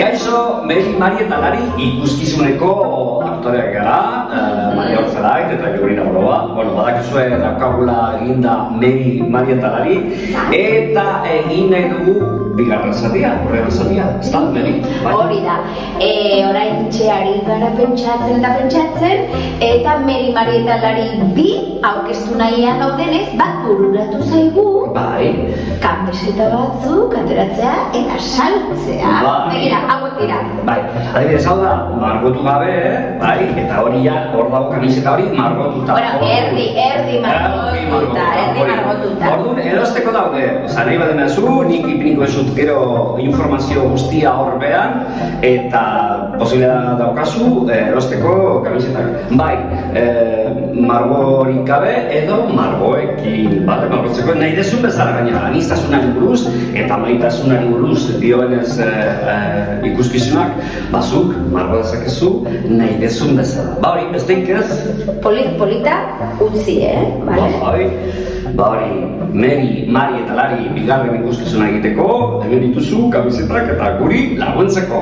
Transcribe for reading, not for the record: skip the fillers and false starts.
Kaixo, Meri, Mari eta Lari ikuskizuneko aktoreak gara, Maria Orzelait eta Jurina Boroba. Bueno, badakizue daukagula eginda Meri, Mari eta Lari, eta egin nahi dugu bigarren zatia, horregan zatia, ez da, Meri? Hori da, orain txeari gara pentsatzen, eta Meri, Mari eta Lari bi aurkeztu nahian gaudenez, bat bururatu zaigu, Bai. kanpeseta batzuk ateratzea eta saltzea. Begira, hauek dira. Bai, adibidez hau da, margotu gabe, bai, eta hori ja, hor dago kamiseta hori margotuta. Bueno, erdi margotuta. Orduan, erosteko daude, oza, nahi baden zu, nik ipiniko esut gero informazio guztia horbean, eta posibilea daukazu erosteko kamisetak. Bai, margorik gabe edo margoekin, bale, margotzeko nahi desun bezala gainera, aniztasunari buruz eta maitasunari buruz dioenez ikuskizunak, bazuk, margo dezakezu, nahi desun bezala. Ba hori, besteik ez? Polita utzi, bale? Ba hori, Meri, Mari eta Lari bigarren ikuskizuna egiteko, hemen dituzu kamisetak eta guri laguntzeko.